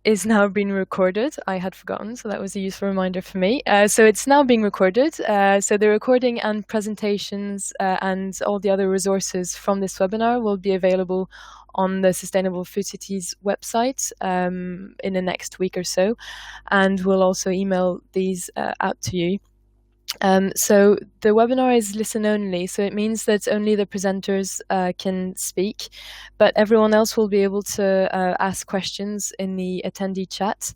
is now being recorded. I had forgotten, so that was a useful reminder for me. So it's now being recorded. So the recording and presentations and all the other resources from this webinar will be available on the Sustainable Food Cities website in the next week or so, and we'll also email these out to you. So the webinar is listen only, so it means that only the presenters can speak, but everyone else will be able to ask questions in the attendee chat.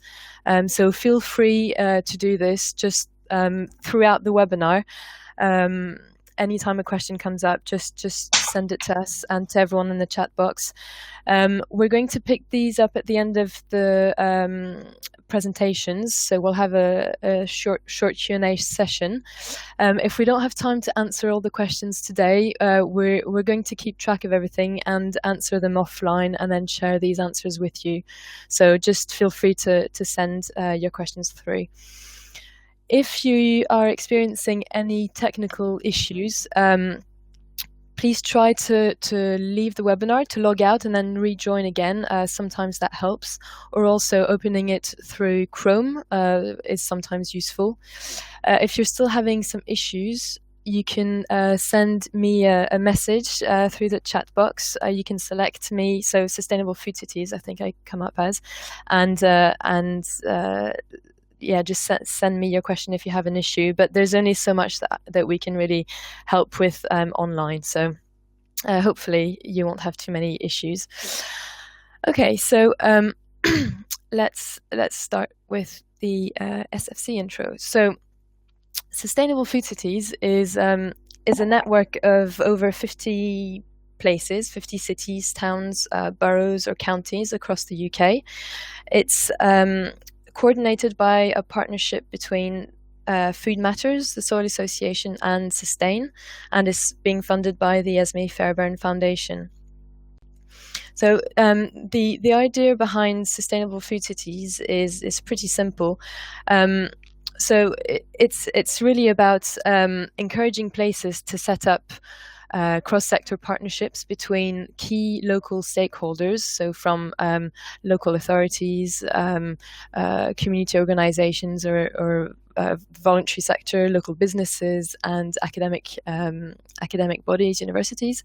So feel free to do this just throughout the webinar. Anytime a question comes up, just send it to us and to everyone in the chat box. We're going to pick these up at the end of the presentations, so we'll have a short Q&A session. If we don't have time to answer all the questions today, we're going to keep track of everything and answer them offline and then share these answers with you. So just feel free to send your questions through. If you are experiencing any technical issues, please try to leave the webinar, to log out and then rejoin again. Sometimes that helps. Or also opening it through Chrome is sometimes useful. If you're still having some issues, you can send me a message through the chat box. You can select me, so Sustainable Food Cities, I think I come up as, and yeah, just send me your question if you have an issue, but there's only so much that we can really help with online. So hopefully you won't have too many issues. Okay, so let's start with the SFC intro. So Sustainable Food Cities is a network of over 50 places, 50 cities, towns, boroughs or counties across the UK. It's coordinated by a partnership between Food Matters, the Soil Association, and Sustain, and is being funded by the Esme Fairbairn Foundation. So the idea behind Sustainable Food Cities is pretty simple. So it's really about encouraging places to set up cross-sector partnerships between key local stakeholders, so from local authorities, community organizations or voluntary sector, local businesses, and academic bodies, universities.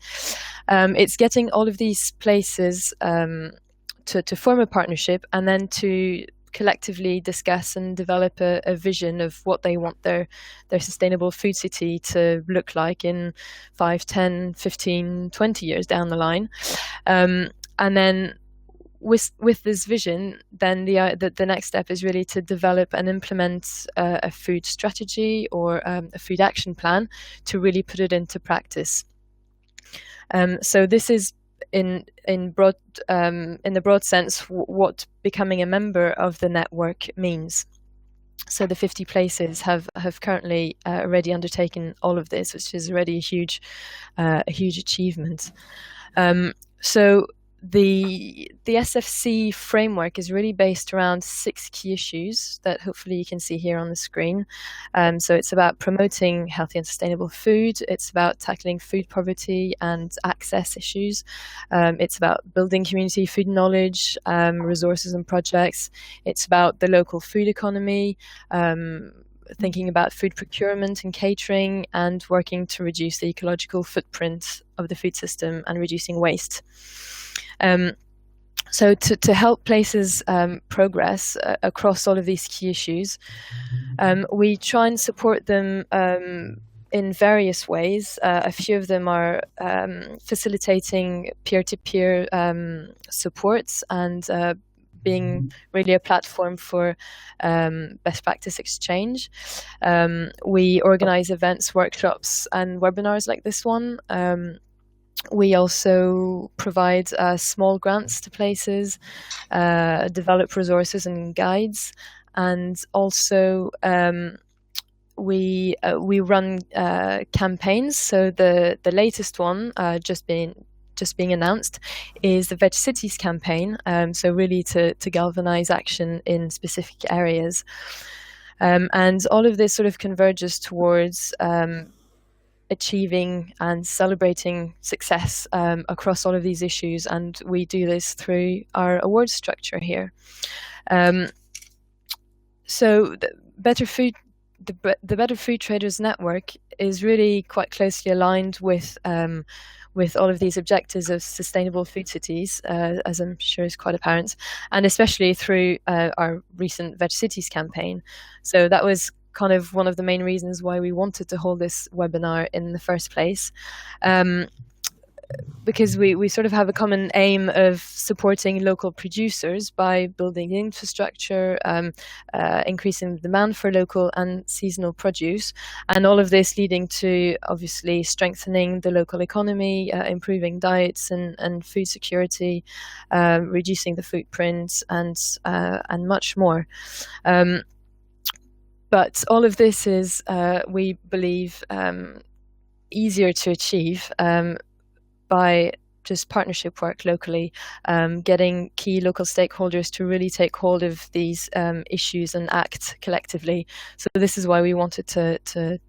It's getting all of these places to form a partnership and then to collectively discuss and develop a vision of what they want their sustainable food city to look like in 5, 10, 15, 20 years down the line. And then with this vision, then the next step is really to develop and implement a food strategy or a food action plan to really put it into practice. So this is in the broad sense what becoming a member of the network means. So the 50 places have currently already undertaken all of this, which is already a huge achievement. So the SFC framework is really based around 6 key issues that hopefully you can see here on the screen. So it's about promoting healthy and sustainable food. It's about tackling food poverty and access issues. It's about building community food knowledge, resources and projects. It's about the local food economy, thinking about food procurement and catering, and working to reduce the ecological footprint of the food system and reducing waste. So to help places progress across all of these key issues, we try and support them in various ways. A few of them are facilitating peer-to-peer supports and being really a platform for best practice exchange. We organize events, workshops, and webinars like this one. We also provide small grants to places, develop resources and guides, and also we run campaigns. So the latest one just being announced is the Veg Cities Campaign. So really to galvanize action in specific areas, and all of this sort of converges towards achieving and celebrating success across all of these issues, and we do this through our award structure here. So the Better Food, the Better Food Traders Network is really quite closely aligned with all of these objectives of sustainable food cities, as I'm sure is quite apparent, and especially through our recent Veg Cities campaign. So that was kind of one of the main reasons why we wanted to hold this webinar in the first place. Because we sort of have a common aim of supporting local producers by building infrastructure, increasing the demand for local and seasonal produce, and all of this leading to obviously strengthening the local economy, improving diets and food security, reducing the footprint, and much more. But all of this is, we believe, easier to achieve by just partnership work locally, getting key local stakeholders to really take hold of these issues and act collectively. So this is why we wanted to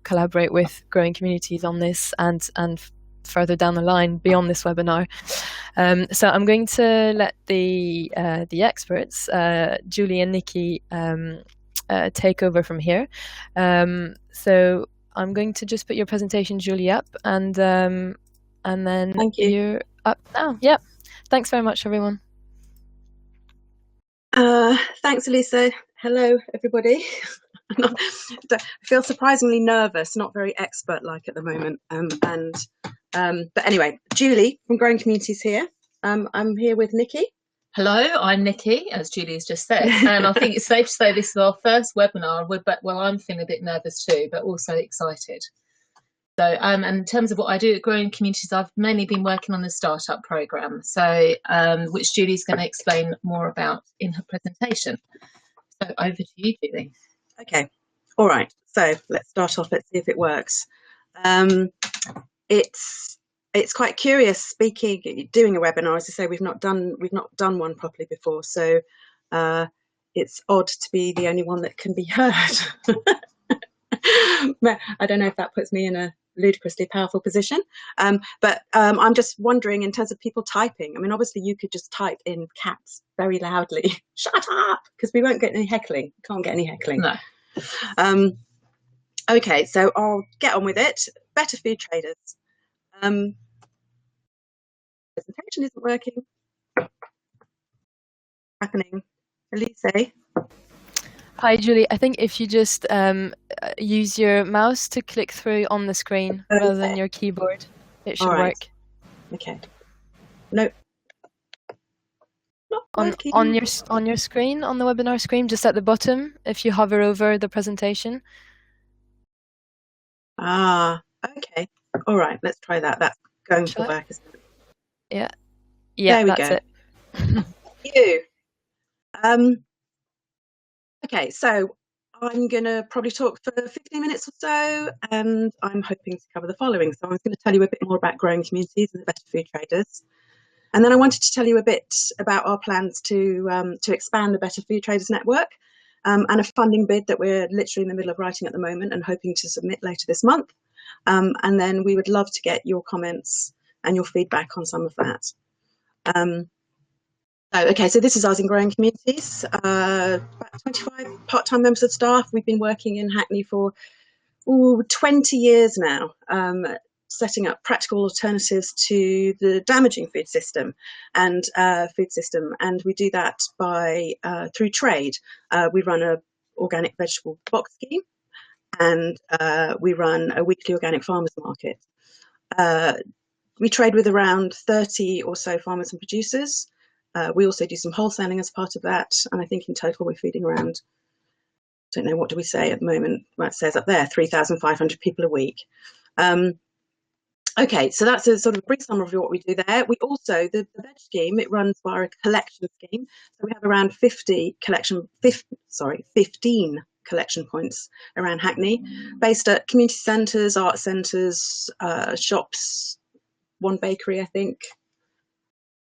collaborate with growing communities on this and further down the line beyond this webinar. So I'm going to let the experts, Julie and Nikki, take over from here. So I'm going to just put your presentation, Julie, up, and then you're up now. Yep. Thanks very much, everyone. Thanks, Elisa. Hello, everybody. I feel surprisingly nervous, not very expert-like at the moment. But anyway, Julie from Growing Communities here. I'm here with Nikki. Hello, I'm Nikki, as Julie's just said, and I think it's safe to say this is our first webinar. Well, I'm feeling a bit nervous too, but also excited. So, and in terms of what I do at Growing Communities, I've mainly been working on the startup program, so which Julie's going to explain more about in her presentation. So over to you, Julie. Okay, all right. So let's start off. Let's see if it works. It's quite curious doing a webinar. As I say, we've not done one properly before, so it's odd to be the only one that can be heard. I don't know if that puts me in a ludicrously powerful position, but I'm just wondering, in terms of people typing, I mean, obviously you could just type in caps very loudly, shut up, because we won't get any heckling. Can't get any heckling. No. Okay, so I'll get on with it. Better Food Traders. Presentation isn't working. Happening. Elise. Hi, Julie. I think if you just use your mouse to click through on the screen rather than your keyboard, it should work. Okay. No. Not working. On your screen, on the webinar screen, just at the bottom, if you hover over the presentation. Ah, okay. All right. Let's try that. That's going to work, isn't it? Yeah. Yeah, there we go. It. You. Okay, so I'm going to probably talk for 15 minutes or so, and I'm hoping to cover the following. So I was going to tell you a bit more about Growing Communities and the Better Food Traders. And then I wanted to tell you a bit about our plans to expand the Better Food Traders Network, and a funding bid that we're literally in the middle of writing at the moment and hoping to submit later this month. And then we would love to get your comments and your feedback on some of that. Okay, so this is us in Growing Communities, about 25 part-time members of staff. We've been working in Hackney for 20 years now, setting up practical alternatives to the damaging food system, and we do that by through trade. We run a organic vegetable box scheme, and we run a weekly organic farmers market. We trade with around 30 or so farmers and producers. We also do some wholesaling as part of that, and I think in total we're feeding around, I don't know, what do we say at the moment? Well, it says up there 3,500 people a week. Okay, so that's a sort of brief summary of what we do there. We also, the Veg Scheme, it runs via a collection scheme. So we have around 15 collection points around Hackney, based at community centres, art centres, shops, one bakery, I think.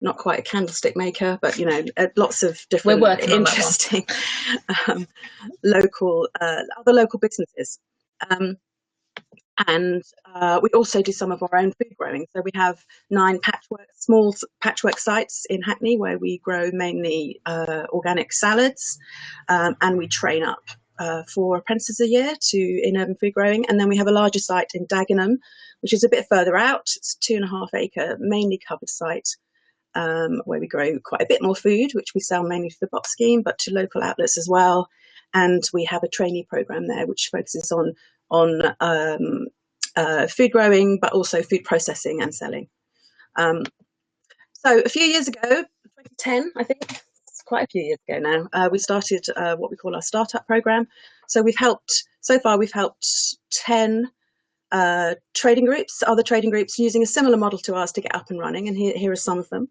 Not quite a candlestick maker, but you know, lots of different interesting other local businesses. And we also do some of our own food growing. So we have 9 small patchwork sites in Hackney where we grow mainly organic salads, and we train up 4 apprentices a year in urban food growing. And then we have a larger site in Dagenham, which is a bit further out. It's a 2.5 acre, mainly covered site, where we grow quite a bit more food, which we sell mainly to the Veg Scheme, but to local outlets as well. And we have a trainee program there, which focuses on food growing, but also food processing and selling. So a few years ago, 2010, I think, it's quite a few years ago now, we started what we call our startup program. So so far we've helped 10 trading groups, other trading groups using a similar model to ours to get up and running. And here are some of them.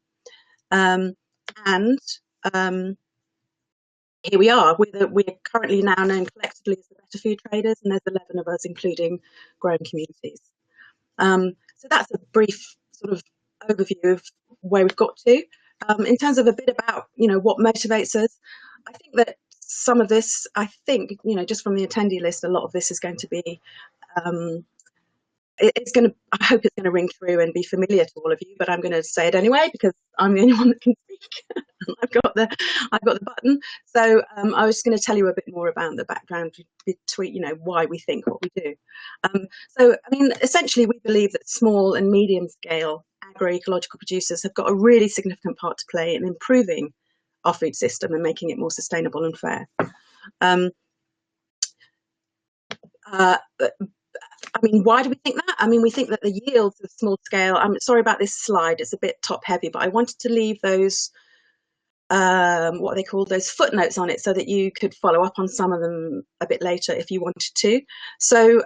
Here we are. We're currently now known collectively as the Better Food Traders, and there's 11 of us, including growing communities. So that's a brief sort of overview of where we've got to. In terms of a bit about, what motivates us, I think that some of this, just from the attendee list, a lot of this is going to be, I hope it's going to ring through and be familiar to all of you, but I'm going to say it anyway because I'm the only one that can speak. I've got the button. So I was going to tell you a bit more about the background between, why we think what we do. Essentially, we believe that small and medium scale agroecological producers have got a really significant part to play in improving our food system and making it more sustainable and fair. Why do we think that? We think that the yields of small scale, I'm sorry about this slide, it's a bit top heavy, but I wanted to leave those, what they call those footnotes on it so that you could follow up on some of them a bit later if you wanted to. So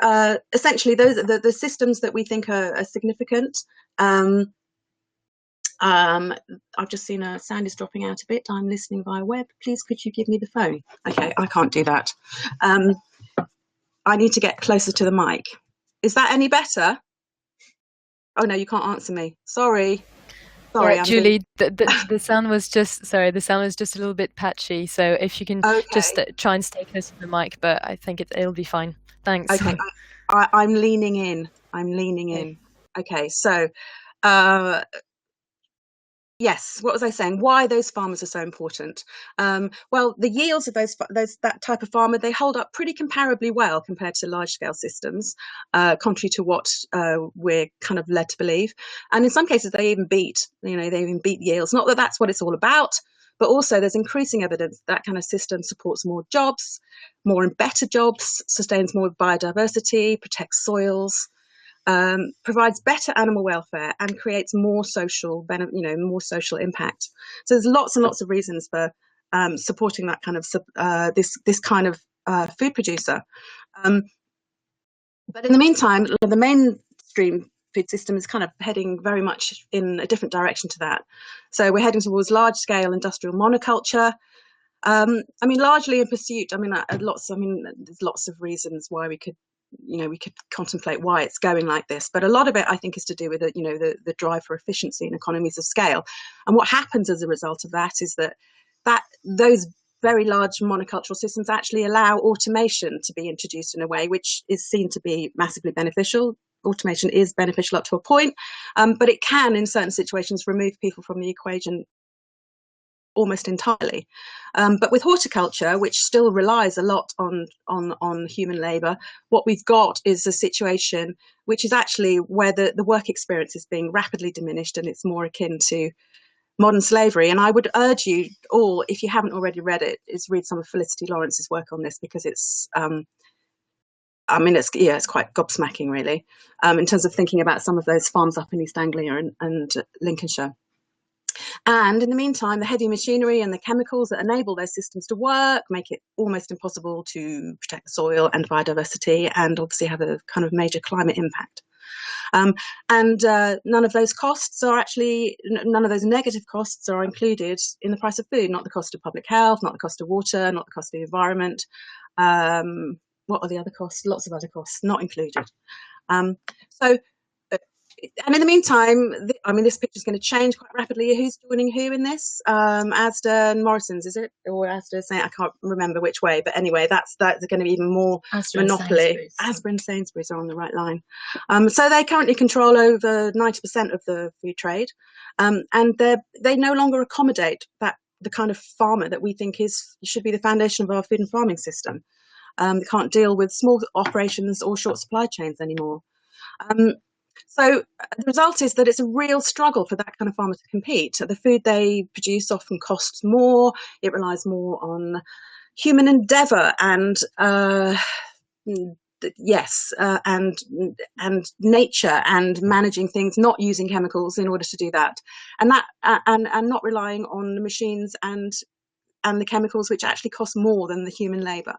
essentially those are the systems that we think are significant. I've just seen a sound is dropping out a bit. I'm listening via web. Please could you give me the phone? Okay, I can't do that. I need to get closer to the mic. Is that any better? Oh no, you can't answer me. Sorry. Yeah, Julie, the sound was just a little bit patchy. So if you can just try and stay close to the mic, but I think it'll be fine. Thanks. Okay, I'm leaning in. Okay, so yes, what was I saying? Why those farmers are so important? Well, the yields of that type of farmer, they hold up pretty comparably well compared to large-scale systems, contrary to what we're kind of led to believe. And in some cases, they even beat yields. Not that that's what it's all about, but also there's increasing evidence that kind of system supports more jobs, more and better jobs, sustains more biodiversity, protects soils, provides better animal welfare and creates more social impact. So there's lots and lots of reasons for supporting that kind of this kind of food producer. But in the meantime, the mainstream food system is kind of heading very much in a different direction to that. So we're heading towards large-scale industrial monoculture. Largely in pursuit. There's lots of reasons why we could contemplate why it's going like this, but a lot of it I think is to do with the drive for efficiency and economies of scale. And what happens as a result of that is that those very large monocultural systems actually allow automation to be introduced in a way which is seen to be massively beneficial. Automation is beneficial up to a point, but it can in certain situations remove people from the equation almost entirely. But with horticulture, which still relies a lot on human labour, what we've got is a situation which is actually where the work experience is being rapidly diminished and it's more akin to modern slavery. And I would urge you all, if you haven't already read it, is read some of Felicity Lawrence's work on this, because it's quite gobsmacking really, in terms of thinking about some of those farms up in East Anglia and Lincolnshire. And in the meantime, the heavy machinery and the chemicals that enable those systems to work make it almost impossible to protect the soil and biodiversity, and obviously have a kind of major climate impact. None of those negative costs are included in the price of food, not the cost of public health, not the cost of water, not the cost of the environment. What are the other costs? Lots of other costs not included. So And in the meantime, I mean, this picture is going to change quite rapidly. Who's joining who in this? Asda and Morrison's, is it? Or Asda, I can't remember which way. But anyway, that's going to be even more Asda monopoly. Asda and Sainsbury's are on the right line. So they currently control over 90% of the food trade. And they no longer accommodate the kind of farmer that we think should be the foundation of our food and farming system. They can't deal with small operations or short supply chains anymore. So the result is that it's a real struggle for that kind of farmer to compete. The food they produce often costs more. It relies more on human endeavour and nature and managing things, not using chemicals in order to do that, and not relying on the machines and the chemicals, which actually cost more than the human labour.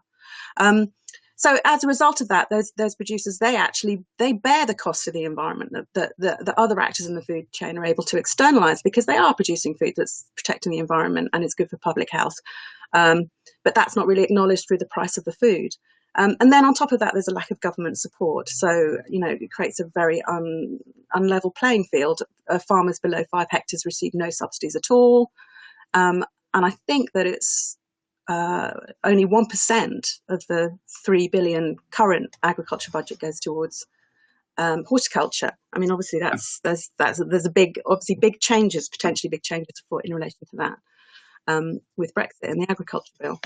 So as a result of that, those producers, they bear the cost of the environment that the other actors in the food chain are able to externalise, because they are producing food that's protecting the environment and is good for public health. But that's not really acknowledged through the price of the food. And then on top of that, there's a lack of government support. So, it creates a very unlevel playing field. Farmers below 5 hectares receive no subsidies at all. And I think that it's only 1% of the 3 billion current agriculture budget goes towards horticulture. I mean, obviously there's big changes, potentially big changes afoot in relation to that with Brexit and the agriculture bill.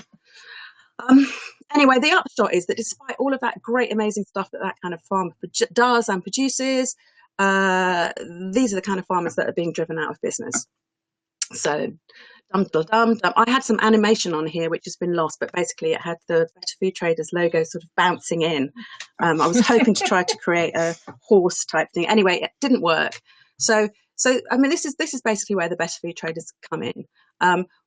Anyway, the upshot is that despite all of that great, amazing stuff that kind of farm does and produces, these are the kind of farmers that are being driven out of business. So, I had some animation on here which has been lost, but basically it had the Better Food Traders logo sort of bouncing in. I was hoping to try to create a horse type thing. Anyway, it didn't work. So I mean, this is basically where the Better Food Traders come in.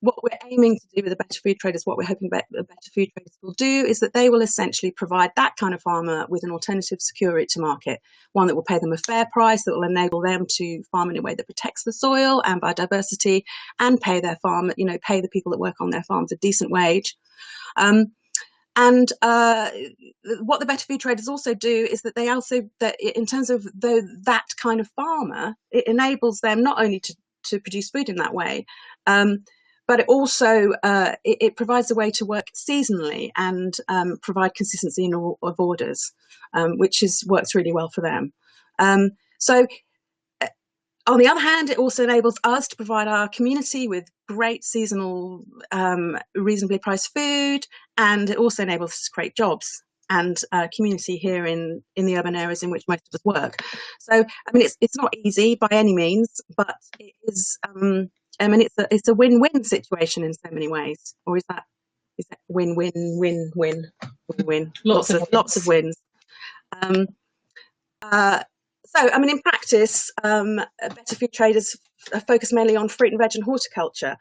What we're aiming to do with the Better Food Traders, what we're hoping the Better Food Traders will do, is that they will essentially provide that kind of farmer with an alternative secure route to market, one that will pay them a fair price, that will enable them to farm in a way that protects the soil and biodiversity, and pay their farm, pay the people that work on their farms a decent wage. And what the Better Food Traders also do is that they also, that in terms of that kind of farmer, it enables them not only to produce food in that way, but it also it provides a way to work seasonally and provide consistency of orders, which works really well for them. So on the other hand, it also enables us to provide our community with great seasonal, reasonably priced food, and it also enables us to create jobs and community here in the urban areas in which most of us work. So, I mean, it's not easy by any means, but it is. I mean, it's a win-win situation in so many ways. Or is that win-win? Lots of wins. So, I mean, in practice, Better Food Traders focus mainly on fruit and veg and horticulture.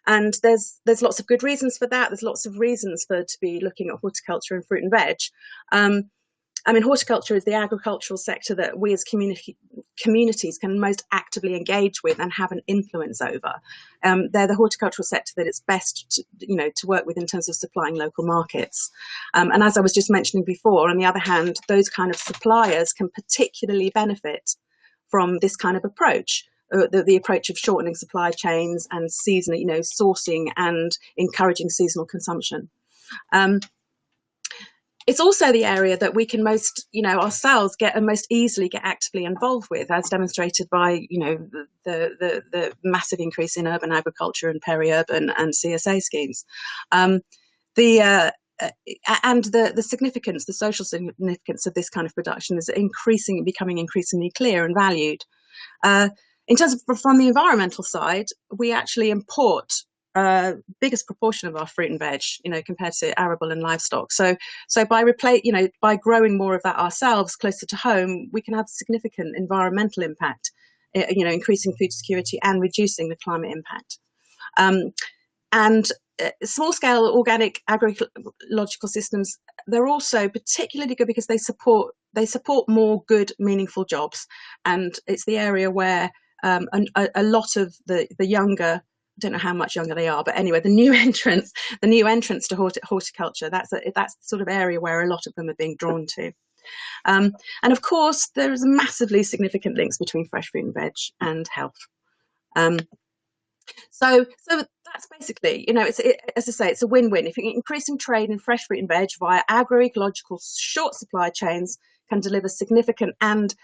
And there's lots of good reasons for that. There's lots of reasons to be looking at horticulture and fruit and veg. I mean, horticulture is the agricultural sector that we as communities can most actively engage with and have an influence over. They're the horticultural sector that it's best to work with in terms of supplying local markets. And as I was just mentioning before, on the other hand, those kind of suppliers can particularly benefit from this kind of approach. The approach of shortening supply chains and seasonal, sourcing and encouraging seasonal consumption. It's also the area that we can most, ourselves most easily get actively involved with, as demonstrated by, the massive increase in urban agriculture and peri-urban and CSA schemes. The significance, the social significance of this kind of production is becoming increasingly clear and valued. In terms of from the environmental side, we actually import biggest proportion of our fruit and veg, compared to arable and livestock. So by growing more of that ourselves closer to home, we can have significant environmental impact, increasing food security and reducing the climate impact. And small-scale organic agroecological systems, they're also particularly good because they support more good, meaningful jobs, and it's the area where a lot of the younger, I don't know how much younger they are, but anyway, the new entrants to horticulture, that's the sort of area where a lot of them are being drawn to. And of course, there's massively significant links between fresh fruit and veg and health. So that's basically, as I say, it's a win-win. If you're increasing trade in fresh fruit and veg via agroecological short supply chains, can deliver significant and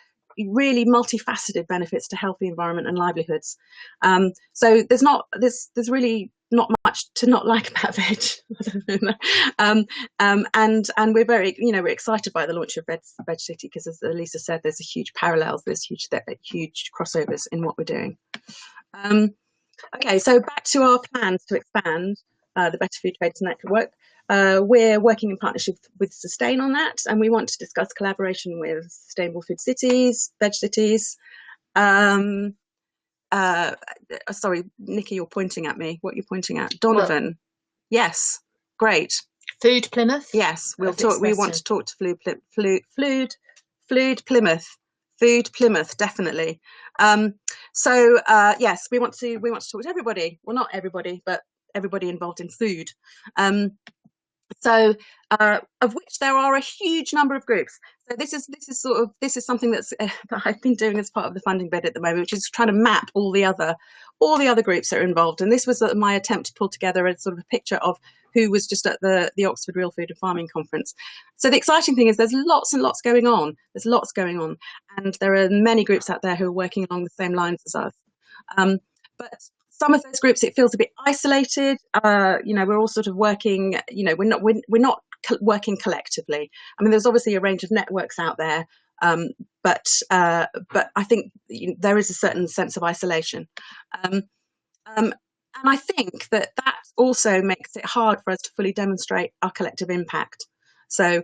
really multifaceted benefits to healthy environment and livelihoods. So there's really not much to not like about veg. And we're very, we're excited by the launch of Veg City, because as Lisa said, there's a huge parallels, there's huge crossovers in what we're doing. Okay, so back to our plans to expand the Better Food Trades Network. We're working in partnership with Sustain on that, and we want to discuss collaboration with Sustainable Food Cities, Veg Cities. Sorry, Nikki, you're pointing at me. What are you pointing at? Donovan. Well, yes, great. Food Plymouth. Yes, we'll talk. We want to talk to Food Plymouth. Food Plymouth, definitely. Yes, we want to talk to everybody. Well, not everybody, but everybody involved in food. Of which there are a huge number of groups. So this is something that I've been doing as part of the funding bid at the moment, which is trying to map all the other groups that are involved. And this was my attempt to pull together a sort of a picture of who was just at the Oxford Real Food and Farming Conference. So the exciting thing is there's lots and lots going on. There's lots going on, and there are many groups out there who are working along the same lines as us. But some of those groups, it feels a bit isolated. We're all sort of working. We're not working collectively. I mean, there's obviously a range of networks out there, but I think there is a certain sense of isolation. And I think that also makes it hard for us to fully demonstrate our collective impact. So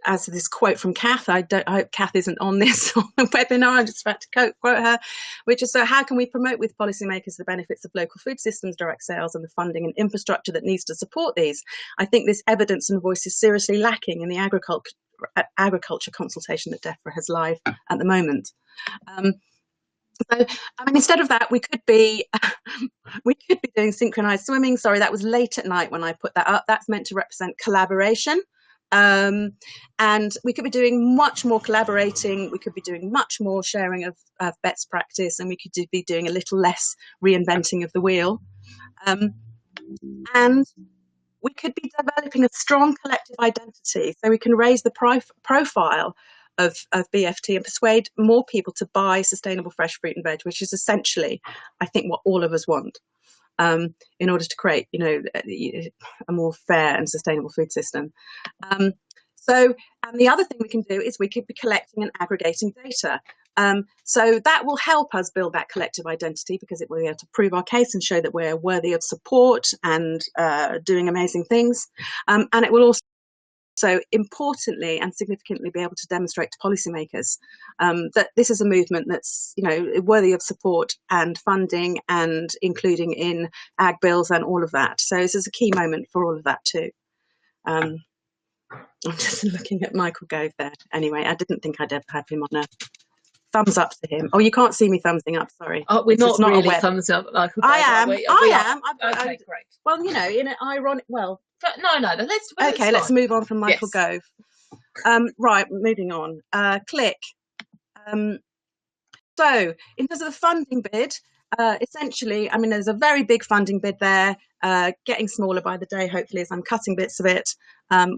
as this quote from Kath, I hope Kath isn't on this on the webinar, I'm just about to quote her, which is, so how can we promote with policymakers the benefits of local food systems, direct sales, and the funding and infrastructure that needs to support these? I think this evidence and voice is seriously lacking in the agriculture consultation that DEFRA has live at the moment. So, I mean, instead of that, we could be doing synchronized swimming. Sorry, that was late at night when I put that up. That's meant to represent collaboration. And we could be doing much more collaborating. We could be doing much more sharing of best practice, and we could be doing a little less reinventing of the wheel. And we could be developing a strong collective identity, so we can raise the profile of BFT and persuade more people to buy sustainable fresh fruit and veg, which is essentially, I think, what all of us want, in order to create, a more fair and sustainable food system. And the other thing we can do is we could be collecting and aggregating data. So that will help us build that collective identity, because it will be able to prove our case and show that we're worthy of support and doing amazing things. And it will also, so importantly and significantly, be able to demonstrate to policymakers that this is a movement that's, worthy of support and funding, and including in ag bills and all of that. So this is a key moment for all of that too. I'm just looking at Michael Gove there. Anyway, I didn't think I'd ever have him on a thumbs up to him. Oh, you can't see me thumbsing up, sorry. Oh, we're not really thumbs up. I am. Okay, great. Well, in an ironic, well, no, let's move on from Michael Gove. Right, moving on. Click. So in terms of the funding bid, essentially, I mean, there's a very big funding bid there, getting smaller by the day, hopefully, as I'm cutting bits of it,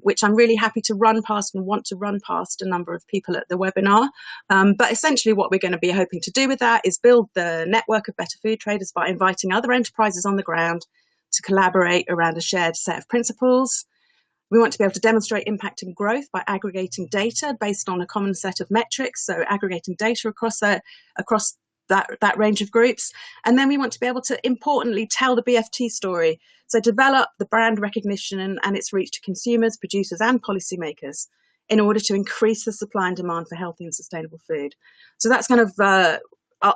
which I'm really happy to run past and want to run past a number of people at the webinar. But essentially what we're going to be hoping to do with that is build the network of better food traders by inviting other enterprises on the ground to collaborate around a shared set of principles. We want to be able to demonstrate impact and growth by aggregating data based on a common set of metrics, so aggregating data across that range of groups. And then we want to be able to, importantly, tell the BFT story, so develop the brand recognition and its reach to consumers, producers and policymakers in order to increase the supply and demand for healthy and sustainable food. So that's kind of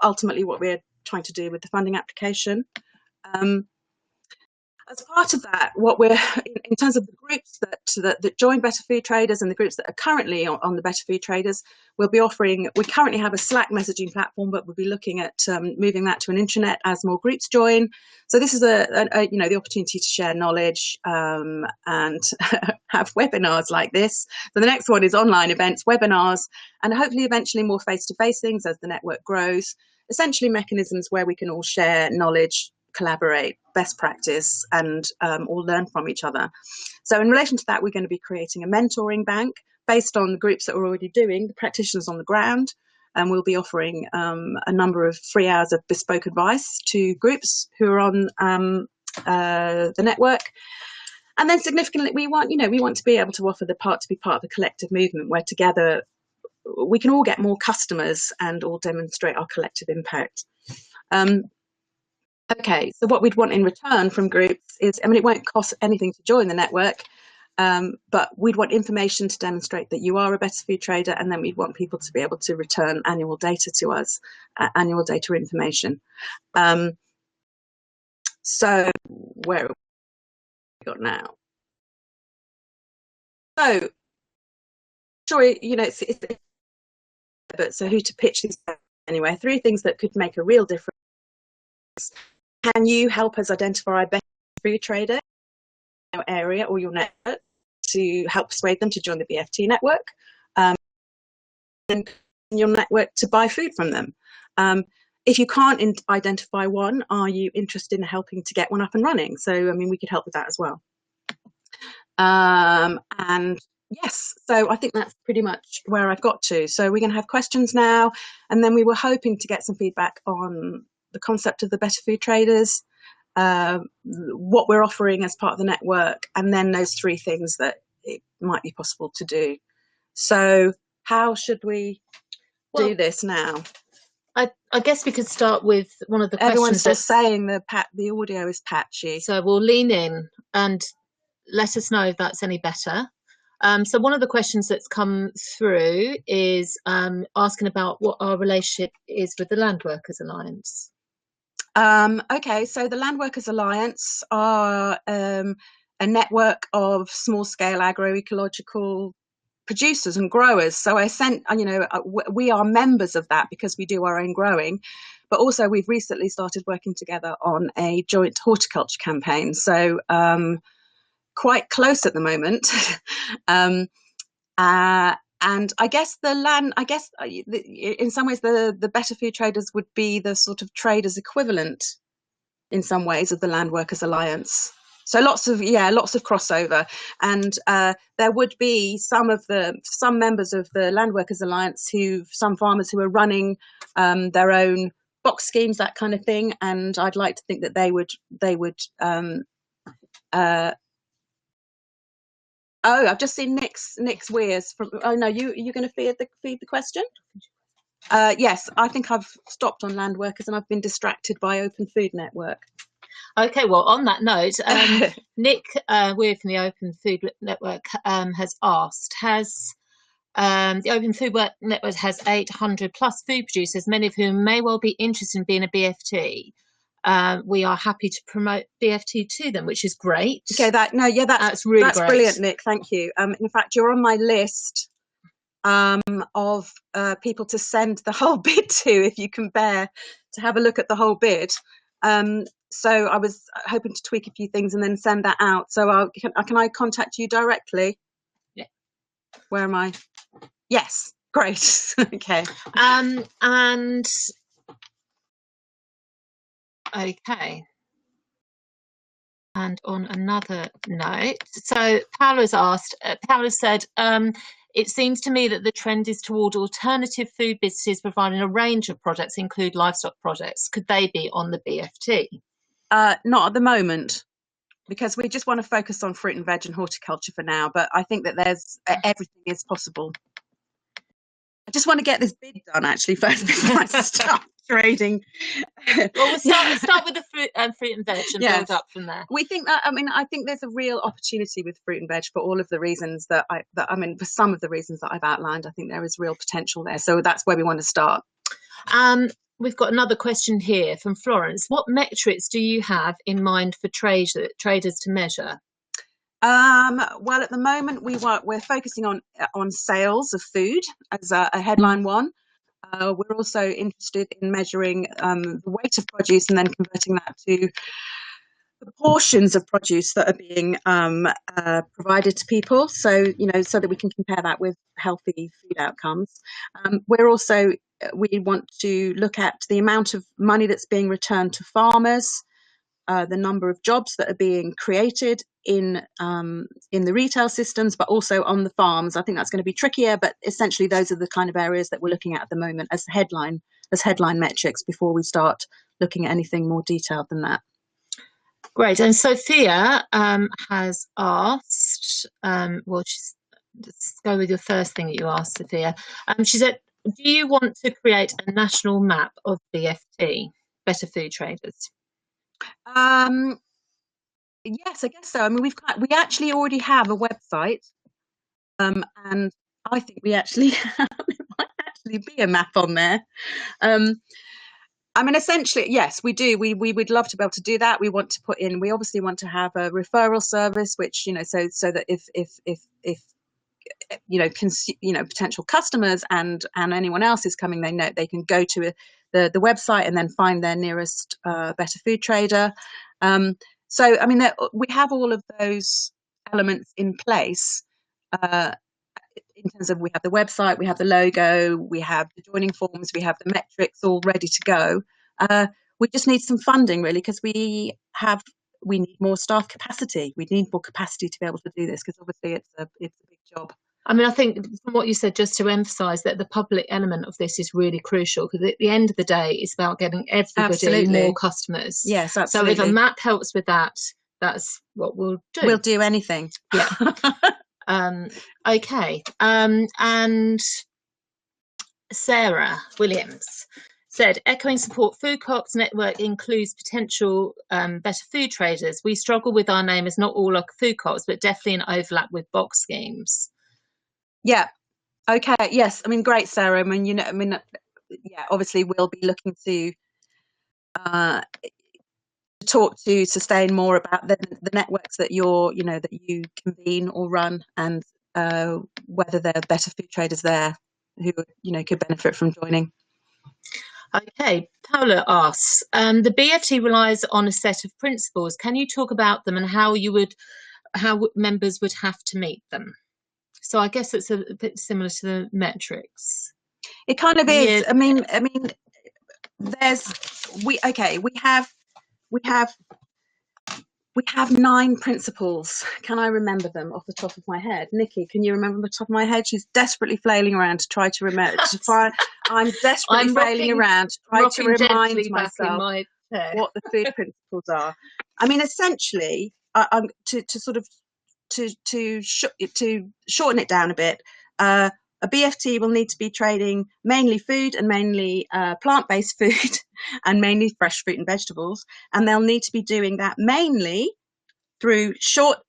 ultimately what we're trying to do with the funding application. As part of that, what we're in terms of the groups that join Better Food Traders and the groups that are currently on the Better Food Traders, we'll be offering. We currently have a Slack messaging platform, but we'll be looking at moving that to an intranet as more groups join. So this is the opportunity to share knowledge and have webinars like this. So the next one is online events, webinars, and hopefully eventually more face-to-face things as the network grows. Essentially, mechanisms where we can all share knowledge, collaborate, best practice, and all learn from each other. So in relation to that, we're going to be creating a mentoring bank based on the groups that we're already doing, the practitioners on the ground, and we'll be offering a number of free hours of bespoke advice to groups who are on the network. And then significantly, we want to be able to offer to be part of a collective movement where together we can all get more customers and all demonstrate our collective impact. Okay, so what we'd want in return from groups is, it won't cost anything to join the network, but we'd want information to demonstrate that you are a Better Food Trader, and then we'd want people to be able to return annual data to us, annual data information. So where have we got now? So, sure, but so who to pitch these anyway? 3 things that could make a real difference. Can you help us identify a Better Food Trader in your area or your network to help persuade them to join the BFT network? And your network to buy food from them. If you can't identify one, are you interested in helping to get one up and running? So, we could help with that as well. And yes, so I think that's pretty much where I've got to. So we're going to have questions now, and then we were hoping to get some feedback on the concept of the Better Food Traders, what we're offering as part of the network, and then those 3 things that it might be possible to do. So how should we do this now? I guess we could start with one of the Everyone's questions. still saying the audio is patchy. So we'll lean in and let us know if that's any better. So one of the questions that's come through is asking about what our relationship is with the Land Workers Alliance. Okay, so the Land Workers Alliance are a network of small-scale agroecological producers and growers. So we are members of that because we do our own growing, but also we've recently started working together on a joint horticulture campaign. So quite close at the moment. And I guess in some ways the Better Food Traders would be the sort of traders equivalent in some ways of the Land Workers Alliance. So lots of crossover, and there would be some members of the Land Workers Alliance some farmers who are running their own box schemes, that kind of thing, and I'd like to think that they would. Oh, I've just seen Nick's Weirs from. Oh no, you're going to feed the question. Yes, I think I've stopped on Land Workers and I've been distracted by Open Food Network. Okay, well, on that note, Nick Weir from the Open Food Network has asked, the Open Food Network has 800 plus food producers, many of whom may well be interested in being a BFT. We are happy to promote BFT to them, which is great. Okay, that's really great. Brilliant, Nick. Thank you. In fact, you're on my list of people to send the whole bid to, if you can bear to have a look at the whole bid. So I was hoping to tweak a few things and then send that out. So can I contact you directly? Yeah. Where am I? Yes. Great. Okay. And okay. And on another note, so Paola's asked. Paola said, "It seems to me that the trend is toward alternative food businesses providing a range of products, include livestock products. Could they be on the BFT?" Not at the moment, because we just want to focus on fruit and veg and horticulture for now. But I think that everything is possible. I just want to get this bid done actually first before I start trading. Well, we'll start with the fruit and veg and build up from there. We think that I think there's a real opportunity with fruit and veg for all of the reasons for some of the reasons that I've outlined. I think there is real potential there. So that's where we want to start. we've got another question here from Florence. What metrics do you have in mind for traders to measure? Well, at the moment we're focusing on sales of food as a headline one. We're also interested in measuring the weight of produce and then converting that to the portions of produce that are being provided to people. So, so that we can compare that with healthy food outcomes. We want to look at the amount of money that's being returned to farmers, the number of jobs that are being created in the retail systems, but also on the farms. I think that's going to be trickier, but essentially those are the kind of areas that we're looking at the moment as headline metrics before we start looking at anything more detailed than that. Great. And Sophia has asked, let's go with your first thing that you asked, Sophia. She said, do you want to create a national map of BFT, Better Food Traders? Yes, I guess so. I mean, we actually already have a website, and I think we actually there might actually be a map on there. I mean, essentially, yes, we do. We would love to be able to do that. We obviously want to have a referral service, which, so that if potential customers and anyone else is coming, they can go to the website and then find their nearest Better Food Trader. So, I mean, we have all of those elements in place. In terms of, we have the website, we have the logo, we have the joining forms, we have the metrics all ready to go. We just need some funding, really, because we need more staff capacity. We need more capacity to be able to do this, because obviously it's a big job. I mean, I think from what you said, just to emphasise that the public element of this is really crucial, because at the end of the day, it's about getting everybody more customers. Yes, absolutely. So if a map helps with that, that's what we'll do. We'll do anything. Yeah. Okay. And Sarah Williams said, echoing support, Food Co-op's network includes potential better food traders. We struggle with our name as not all are food co-ops, but definitely an overlap with box schemes. Yeah. Okay. Yes. I mean, great, Sarah. I mean, yeah, obviously we'll be looking to talk to Sustain more about the networks that that you convene or run, and whether there are better food traders there who could benefit from joining. Okay, Paula asks, the BFT relies on a set of principles. Can you talk about them and how members would have to meet them? So I guess it's a bit similar to the metrics. It kind of is. Yeah. I mean, we have 9 principles. Can I remember them off the top of my head? Nikki, can you remember them off the top of my head? She's desperately flailing around to try to remember. I'm desperately flailing around to try to remind myself what the food principles are. I mean, essentially, to shorten it down a bit, a BFT will need to be trading mainly food and mainly plant-based food and mainly fresh fruit and vegetables, and they'll need to be doing that mainly through short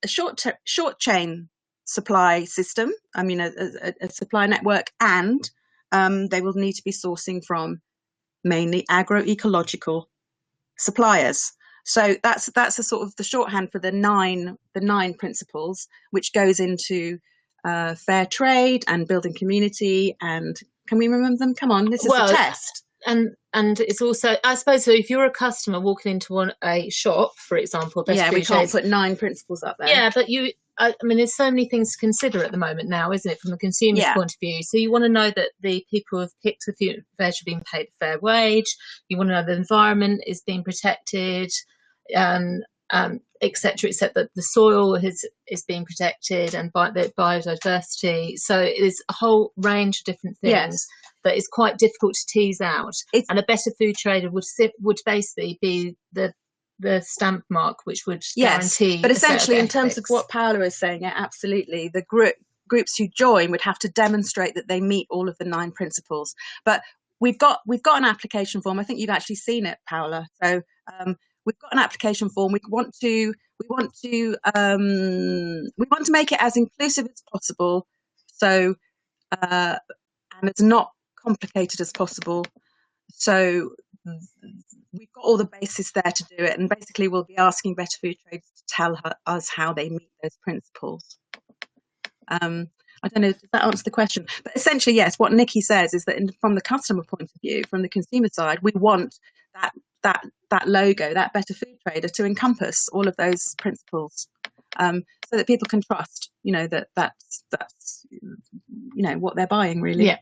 chain supply system. I mean, a supply network, and they will need to be sourcing from mainly agroecological suppliers. So that's a sort of the shorthand for the nine principles, which goes into fair trade and building community. And can we remember them? Come on, this is a test. And it's also, I suppose, so if you're a customer walking into a shop, for example, we can't put 9 principles up there. Yeah, but I mean, there's so many things to consider at the moment now, isn't it, from the consumer's point of view? So you want to know that the people who have picked the veg are being paid a fair wage. You want to know the environment is being protected, etc., except that the soil is being protected and by the biodiversity. So it's a whole range of different things that is quite difficult to tease out. And a better food trader would basically be the stamp mark, which would guarantee. But essentially, in terms of what Paola is saying, absolutely, the groups who join would have to demonstrate that they meet all of the 9 principles. But we've got an application form. I think you've actually seen it, Paola. So we've got an application form. We want to make it as inclusive as possible, so and it's not complicated as possible, so we've got all the basis there to do it, and basically we'll be asking better food traders to tell us how they meet those principles. I don't know, does that answer the question? But essentially, yes, what Nikki says is that from the customer point of view, from the consumer side, we want that logo, that better food trader, to encompass all of those principles, so that people can trust, that's what they're buying, really, yeah,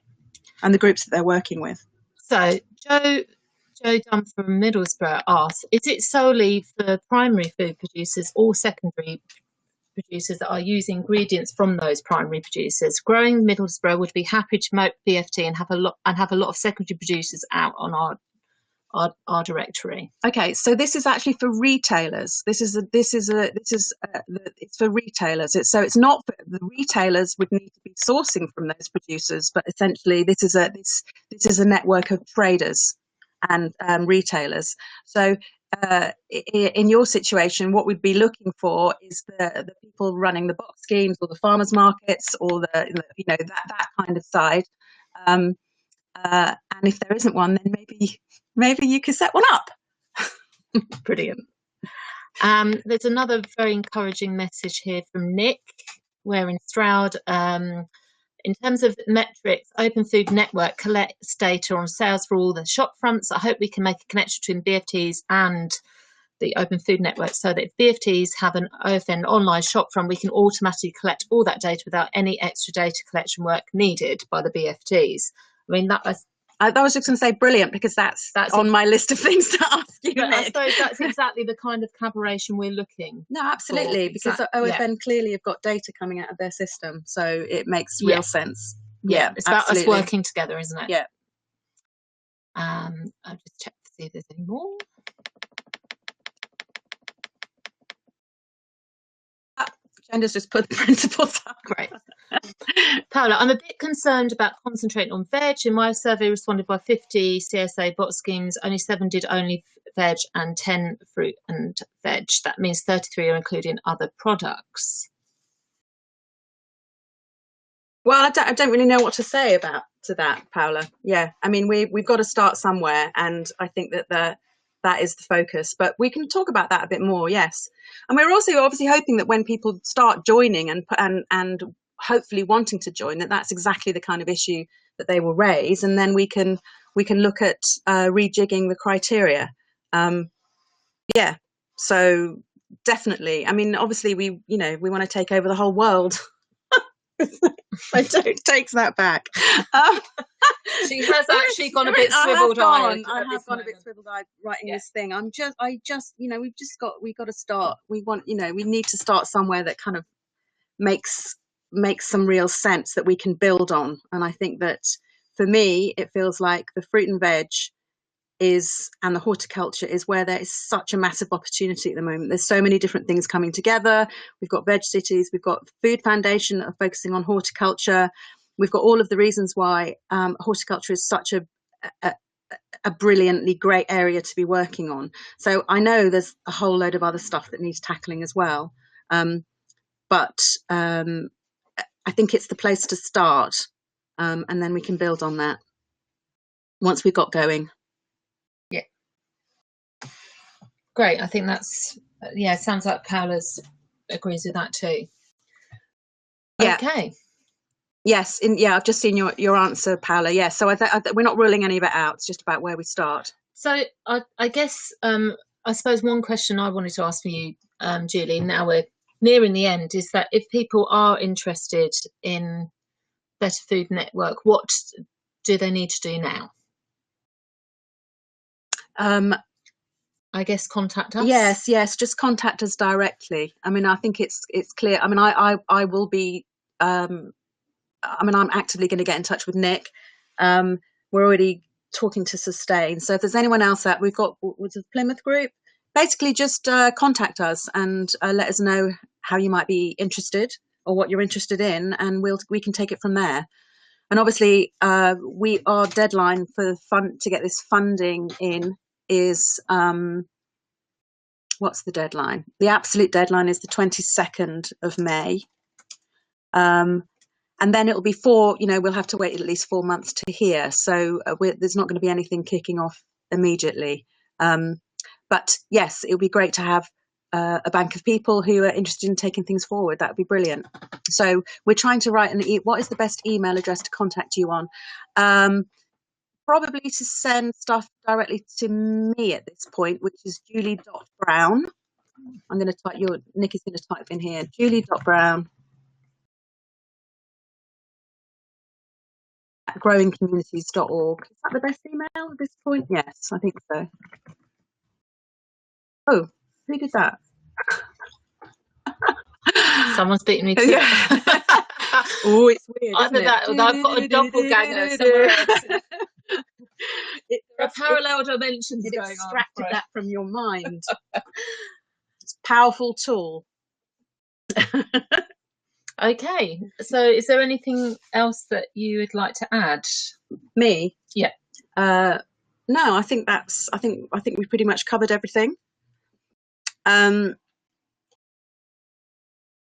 and the groups that they're working with. So Joe Dunn from Middlesbrough asks, is it solely for primary food producers or secondary producers that are using ingredients from those primary producers? Growing Middlesbrough would be happy to promote BFT and have a lot of secondary producers out on our directory. Okay, so this is actually for retailers. It's for retailers. It's not for the retailers would need to be sourcing from those producers, but essentially this is a network of traders and retailers. So in your situation, what we'd be looking for is the people running the box schemes or the farmers markets or that kind of side. And if there isn't one, then maybe you could set one up. Brilliant. There's another very encouraging message here from Nick. We're in Stroud. In terms of metrics, Open Food Network collects data on sales for all the shop fronts. I hope we can make a connection between BFTs and the Open Food Network so that if BFTs have an OFN online shop front, we can automatically collect all that data without any extra data collection work needed by the BFTs. I mean, I was just going to say brilliant, because that's on my list of things to ask you. But I suppose that's exactly the kind of collaboration we're looking. No, absolutely, because OFN clearly have got data coming out of their system, so it makes real sense. Yeah, it's absolutely about us working together, isn't it? Yeah. I'll just check to see if there's any more. Jenda's just put the principles up. Great. Paola, I'm a bit concerned about concentrating on veg. In my survey responded by 50 CSA bot schemes, only 7 did only veg and 10 fruit and veg. That means 33 are including other products. Well, I don't really know what to say to that, Paola. Yeah, I mean, we've got to start somewhere, and I think that is the focus. But we can talk about that a bit more, yes. And we're also obviously hoping that when people start joining and hopefully wanting to join, that's exactly the kind of issue that they will raise, and then we can look at rejigging the criteria. Yeah, so definitely. I mean, obviously we want to take over the whole world. I don't take that back. She has actually gone a bit swiveled-eyed. I have gone a bit swiveled-eyed writing this thing. We've got to start. We need to start somewhere that kind of makes some real sense that we can build on. And I think that for me, it feels like the fruit and veg and the horticulture is where there is such a massive opportunity at the moment. There's so many different things coming together. We've got Veg Cities, we've got Food Foundation that are focusing on horticulture. We've got all of the reasons why horticulture is such a brilliantly great area to be working on. So I know there's a whole load of other stuff that needs tackling as well. But I think it's the place to start, and then we can build on that once we've got going. Yeah. Great. I think that's, sounds like Paola's agrees with that too. Yeah. Okay. Yes. I've just seen your answer, Paola. Yes. So we're not ruling any of it out. It's just about where we start. So I guess, I suppose one question I wanted to ask for you, Julie, now we're nearing the end, is that if people are interested in Better Food Network, what do they need to do now? I guess contact us. Yes, just contact us directly. I mean, I think it's clear. I mean, I will be. I'm actively going to get in touch with Nick. We're already talking to Sustain. So if there's anyone else that we've got with the Plymouth group, basically just contact us and let us know how you might be interested or what you're interested in, and we can take it from there. And obviously, our deadline for to get this funding in is what's the deadline? The absolute deadline is the 22nd of May. And then it'll be we'll have to wait at least 4 months to hear. So there's not going to be anything kicking off immediately. But yes, it would be great to have a bank of people who are interested in taking things forward. That would be brilliant. So we're trying to write what is the best email address to contact you on? Probably to send stuff directly to me at this point, which is julie.brown. I'm going to type Nikki's going to type in here, julie.brown at growingcommunities.org. Is that the best email at this point? Yes, I think so. Oh, who did that? Someone's beating me to it. Oh, it's weird. Either that, or I've got a doppelganger somewhere else. There are parallel dimensions going on. Extracted that from your mind. It's a powerful tool. Okay, so is there anything else that you would like to add? Me? Yeah. No, I think we've pretty much covered everything.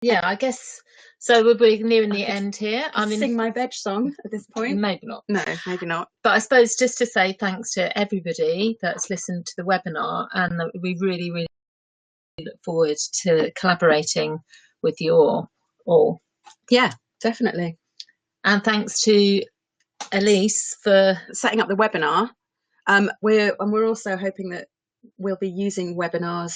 Yeah, I guess so. We're nearing the end here. I mean, sing my veg song at this point. Maybe not. No, maybe not. But I suppose just to say thanks to everybody that's listened to the webinar, and that we really, really look forward to collaborating with you all. Yeah, definitely. And thanks to Elise for setting up the webinar. We're also hoping that we'll be using webinars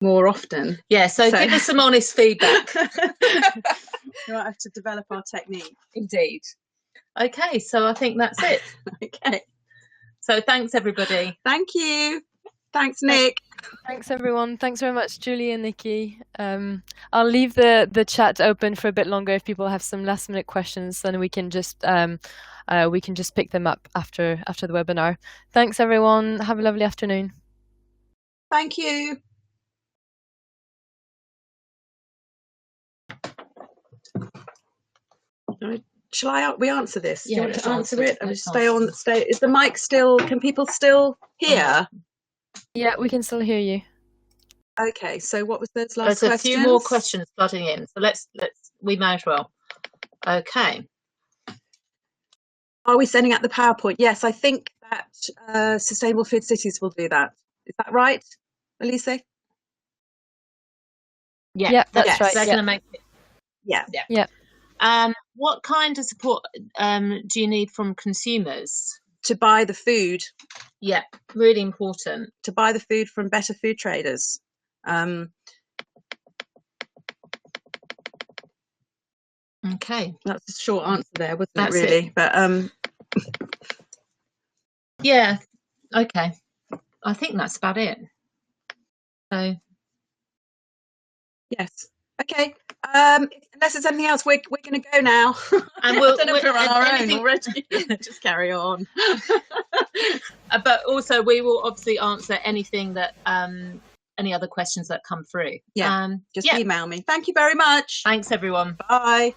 more often. Yeah, so give us some honest feedback. We might have to develop our technique. Indeed. Okay, so I think that's it. Okay. So thanks, everybody. Thank you. Thanks, Nick. Thanks, everyone. Thanks very much, Julie and Nikki. I'll leave the chat open for a bit longer if people have some last-minute questions, then we can just pick them up after the webinar. Thanks, everyone. Have a lovely afternoon. Thank you. Shall we answer this? Yeah, do you want to answer it? Let's stay. Is the mic still? Can people still hear? Yeah, we can still hear you. Okay, so what was those last questions? There's a few more questions flooding in, so we may as well. Okay. Are we sending out the PowerPoint? Yes, I think that Sustainable Food Cities will do that. Is that right, Elise? Yeah, that's right. They're going to make it. Yeah. What kind of support do you need from consumers? To buy the food. Yeah, really important. To buy the food from better food traders. Okay. That's a short answer there, wasn't it, really? It. But yeah, okay. I think that's about it. So yes. Okay. Unless there's anything else, we're going to go now. And we're on our own already. Just carry on. But also, we will obviously answer anything that any other questions that come through. Yeah. Just email me. Thank you very much. Thanks, everyone. Bye.